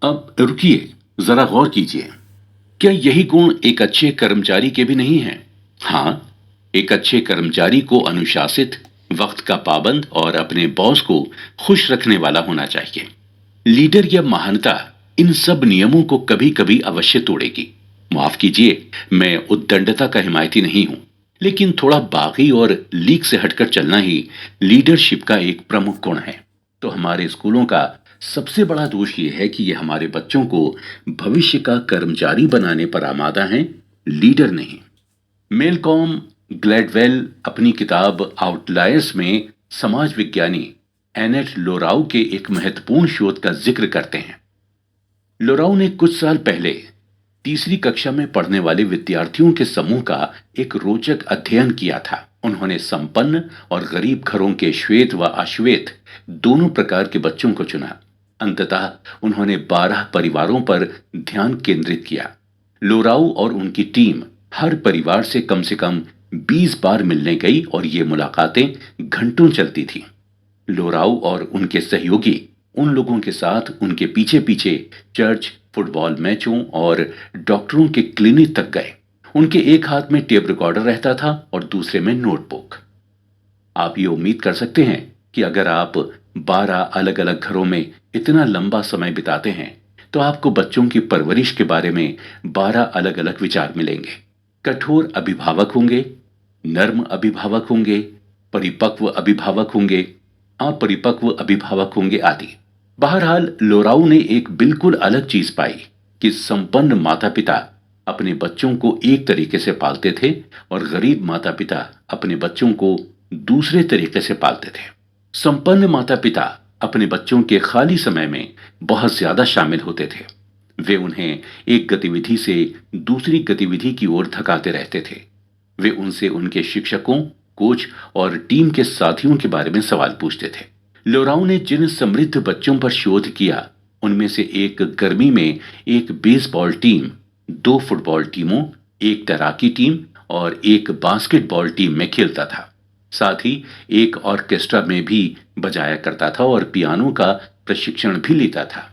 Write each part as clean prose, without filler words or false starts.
अब रुकिए, जरा गौर कीजिए। क्या यही गुण एक अच्छे कर्मचारी के भी नहीं हैं? हाँ, एक अच्छे कर्मचारी को अनुशासित, वक्त का पाबंद और अपने बॉस को खुश रखने वाला होना चाहिए। लीडर या महानता इन सब नियमों को कभी कभी अवश्य तोड़ेगी। माफ कीजिए, मैं उद्दंडता का हिमायती नहीं हूं, लेकिन थोड़ा बागी और लीक से हटकर चलना ही लीडरशिप का एक प्रमुख गुण है। तो हमारे स्कूलों का सबसे बड़ा दोष ये है कि ये हमारे बच्चों को भविष्य का कर्मचारी बनाने पर आमादा हैं, लीडर नहीं। मेलकॉम ग्लैडवेल अपनी किताब आउटलायर्स में समाज विज्ञानी एनेट लोराउ के एक महत्वपूर्ण शोध का जिक्र करते हैं। लोराउ ने कुछ साल पहले तीसरी कक्षा में पढ़ने वाले विद्यार्थियों के समूह का एक रोचक अध्ययन किया था। उन्होंने संपन्न और गरीब घरों के श्वेत व अश्वेत दोनों प्रकार के बच्चों को चुना। अंततः उन्होंने 12 परिवारों पर ध्यान केंद्रित किया। लोराउ और उनकी टीम हर परिवार से कम 20 बार मिलने गई और ये मुलाकातें घंटों चलती थीं। लोराउ और उनके सहयोगी उन लोगों के साथ उनके पीछे पीछे चर्च, फुटबॉल मैचों और डॉक्टरों के क्लिनिक तक गए। उनके एक हाथ में टेप रिकॉर्डर रहता था और दूसरे में नोटबुक। आप ये उम्मीद कर सकते हैं कि अगर आप 12 अलग अलग घरों में इतना लंबा समय बिताते हैं तो आपको बच्चों की परवरिश के बारे में 12 अलग अलग विचार मिलेंगे। कठोर अभिभावक होंगे, नर्म अभिभावक होंगे, परिपक्व अभिभावक होंगे, अपरिपक्व अभिभावक होंगे आदि। बहरहाल लोराउ ने एक बिल्कुल अलग चीज पाई कि संपन्न माता पिता अपने बच्चों को एक तरीके से पालते थे और गरीब माता पिता अपने बच्चों को दूसरे तरीके से पालते थे। संपन्न माता पिता अपने बच्चों के खाली समय में बहुत ज्यादा शामिल होते थे। वे उन्हें एक गतिविधि से दूसरी गतिविधि की ओर धकाते रहते थे। वे उनसे उनके शिक्षकों, कोच और टीम के साथियों के बारे में सवाल पूछते थे। लोराउ ने जिन समृद्ध बच्चों पर शोध किया उनमें से एक गर्मी में एक बेसबॉल टीम, 2 फुटबॉल टीमों, एक तैराकी टीम और एक बास्केटबॉल टीम में खेलता था। साथ ही एक ऑर्केस्ट्रा में भी बजाया करता था और पियानो का प्रशिक्षण भी लेता था।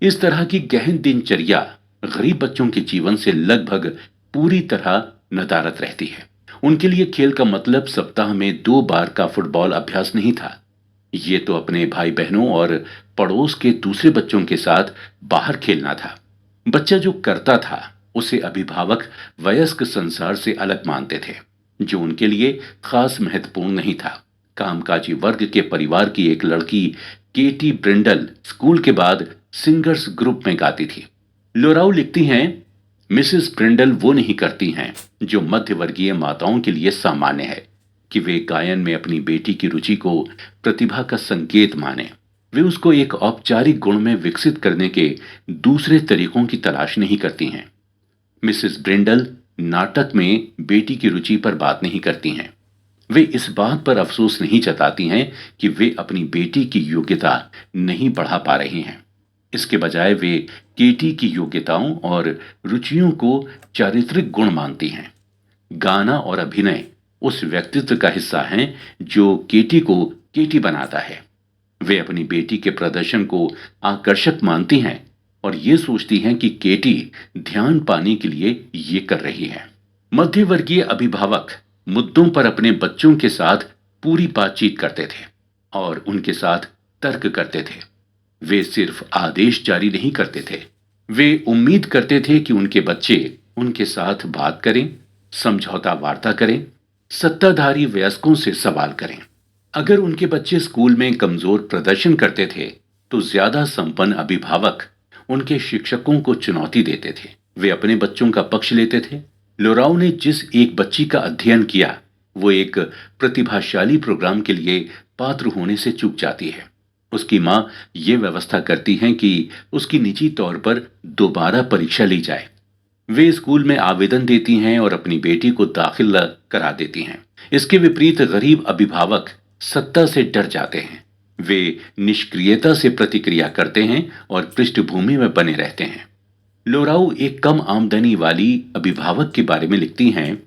इस तरह की गहन दिनचर्या गरीब बच्चों के जीवन से लगभग पूरी तरह नदारद रहती है। उनके लिए खेल का मतलब सप्ताह में 2 बार का फुटबॉल अभ्यास नहीं था। ये तो अपने भाई बहनों और पड़ोस के दूसरे बच्चों के साथ बाहर खेलना था। बच्चा जो करता था उसे अभिभावक वयस्क संसार से अलग मानते थे, जो उनके लिए खास महत्वपूर्ण नहीं था। कामकाजी वर्ग के परिवार की एक लड़की केटी ब्रिंडल स्कूल के बाद सिंगर्स ग्रुप में गाती थी। लोराउ लिखती हैं, मिसेस ब्रिंडल वो नहीं करती हैं जो मध्यवर्गीय माताओं के लिए सामान्य है कि वे गायन में अपनी बेटी की रुचि को प्रतिभा का संकेत माने। वे उसको एक औपचारिक गुण में विकसित करने के दूसरे तरीकों की तलाश नहीं करती हैं। मिसेस ब्रिंडल नाटक में बेटी की रुचि पर बात नहीं करती हैं। वे इस बात पर अफसोस नहीं जताती हैं कि वे अपनी बेटी की योग्यता नहीं बढ़ा पा रही हैं। इसके बजाय वे केटी की योग्यताओं और रुचियों को चारित्रिक गुण मानती हैं। गाना और अभिनय उस व्यक्तित्व का हिस्सा हैं जो केटी को केटी बनाता है। वे अपनी बेटी के प्रदर्शन को आकर्षक मानती हैं और ये सोचती हैं कि केटी ध्यान पाने के लिए ये कर रही है। मध्यवर्गीय अभिभावक मुद्दों पर अपने बच्चों के साथ पूरी बातचीत करते थे और उनके साथ तर्क करते थे। वे सिर्फ आदेश जारी नहीं करते थे, वे उम्मीद करते थे कि उनके बच्चे उनके साथ बात करें, समझौता वार्ता करें, सत्ताधारी वयस्कों से सवाल करें। अगर उनके बच्चे स्कूल में कमजोर प्रदर्शन करते थे तो ज्यादा संपन्न अभिभावक उनके शिक्षकों को चुनौती देते थे। वे अपने बच्चों का पक्ष लेते थे। लोराउ ने जिस एक बच्ची का अध्ययन किया वो एक प्रतिभाशाली प्रोग्राम के लिए पात्र होने से चूक जाती है। उसकी मां ये व्यवस्था करती हैं कि उसकी निजी तौर पर दोबारा परीक्षा ली जाए। वे स्कूल में आवेदन देती हैं और अपनी बेटी को दाखिला करा देती हैं। इसके विपरीत गरीब अभिभावक सत्ता से डर जाते हैं। वे निष्क्रियता से प्रतिक्रिया करते हैं और पृष्ठभूमि में बने रहते हैं। लोराउ एक कम आमदनी वाली अभिभावक के बारे में लिखती हैं,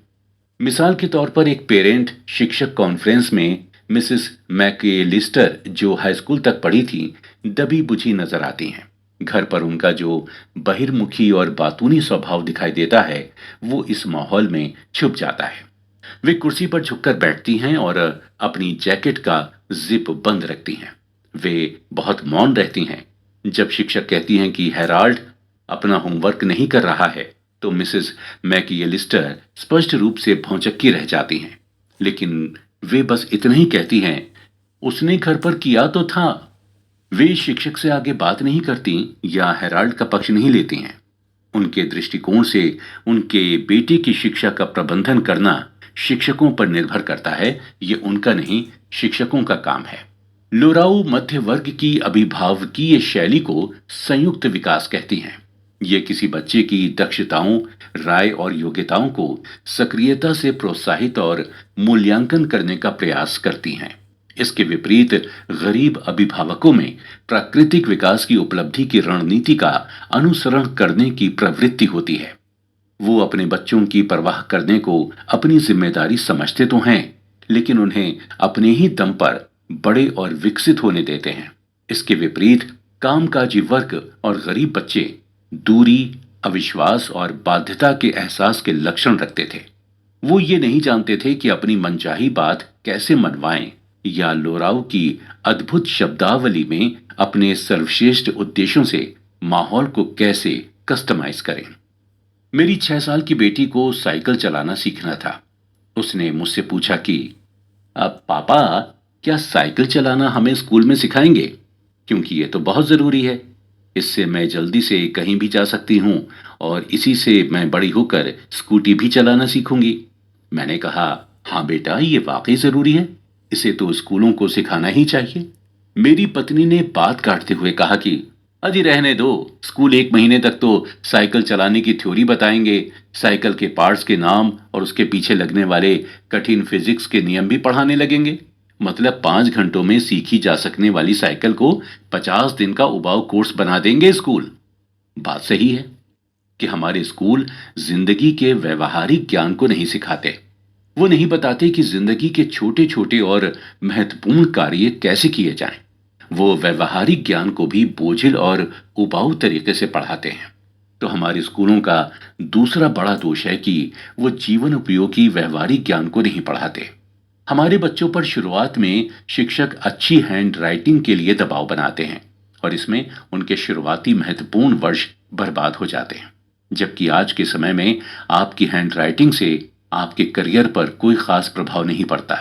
मिसाल के तौर पर एक पेरेंट शिक्षक कॉन्फ्रेंस में मिसेस मैकेलिस्टर जो हाई स्कूल तक पढ़ी थी दबी बुझी नजर आती हैं। घर पर उनका जो बहिर्मुखी और बातूनी स्वभाव दिखाई देता है, वो इस माहौल में छुप जाता है। वे कुर्सी पर झुककर बैठती हैं और अपनी जैकेट का जिप बंद रखती हैं। वे बहुत मौन रहती हैं। जब शिक्षक कहती हैं कि हेराल्ड अपना होमवर्क नहीं कर रहा है, तो मिसेस मैकियलिस्टर स्पष्ट रूप से भौचक्की रह जाती हैं। लेकिन वे बस इतना ही कहती हैं, उसने घर पर किया तो था। वे शिक्षक से आगे बात नहीं करती या हेराल्ड का पक्ष नहीं लेती हैं। उनके दृष्टिकोण से उनके बेटे की शिक्षा का प्रबंधन करना शिक्षकों पर निर्भर करता है, ये उनका नहीं, शिक्षकों का काम है। लोराउ मध्य वर्ग की अभिभावकीय शैली को संयुक्त विकास कहती हैं। ये किसी बच्चे की दक्षताओं, राय और योग्यताओं को सक्रियता से प्रोत्साहित और मूल्यांकन करने का प्रयास करती हैं। इसके विपरीत गरीब अभिभावकों में प्राकृतिक विकास की उपलब्धि की रणनीति का अनुसरण करने की प्रवृत्ति होती है। वो अपने बच्चों की परवाह करने को अपनी जिम्मेदारी समझते तो हैं, लेकिन उन्हें अपने ही दम पर बड़े और विकसित होने देते हैं। इसके विपरीत कामकाजी वर्ग और गरीब बच्चे दूरी, अविश्वास और बाध्यता के एहसास के लक्षण रखते थे। वो ये नहीं जानते थे कि अपनी मनचाही बात कैसे मनवाएं या लोराउ की अद्भुत शब्दावली में अपने सर्वश्रेष्ठ उद्देश्यों से माहौल को कैसे कस्टमाइज करें। मेरी 6 साल की बेटी को साइकिल चलाना सीखना था। उसने मुझसे पूछा कि अब पापा, क्या साइकिल चलाना हमें स्कूल में सिखाएंगे? क्योंकि ये तो बहुत जरूरी है। इससे मैं जल्दी से कहीं भी जा सकती हूँ और इसी से मैं बड़ी होकर स्कूटी भी चलाना सीखूंगी। मैंने कहा, हाँ बेटा, ये वाकई जरूरी है। इसे तो स्कूलों को सिखाना ही चाहिए। मेरी पत्नी ने बात काटते हुए कहा कि अजी रहने दो, स्कूल 1 महीने तक तो साइकिल चलाने की थ्योरी बताएंगे, साइकिल के पार्ट्स के नाम और उसके पीछे लगने वाले कठिन फिजिक्स के नियम भी पढ़ाने लगेंगे। मतलब 5 घंटों में सीखी जा सकने वाली साइकिल को 50 दिन का उबाऊ कोर्स बना देंगे स्कूल। बात सही है कि हमारे स्कूल जिंदगी के व्यवहारिक ज्ञान को नहीं सिखाते। वो नहीं बताते कि जिंदगी के छोटे छोटे और महत्वपूर्ण कार्य कैसे किए जाएं। वो व्यवहारिक ज्ञान को भी बोझिल और उबाऊ तरीके से पढ़ाते हैं। तो हमारे स्कूलों का दूसरा बड़ा दोष है कि वो जीवन उपयोगी व्यवहारिक ज्ञान को नहीं पढ़ाते। हमारे बच्चों पर शुरुआत में शिक्षक अच्छी हैंड राइटिंग के लिए दबाव बनाते हैं और इसमें उनके शुरुआती महत्वपूर्ण वर्ष बर्बाद हो जाते हैं। जबकि आज के समय में आपकी हैंड राइटिंग से आपके करियर पर कोई खास प्रभाव नहीं पड़ता।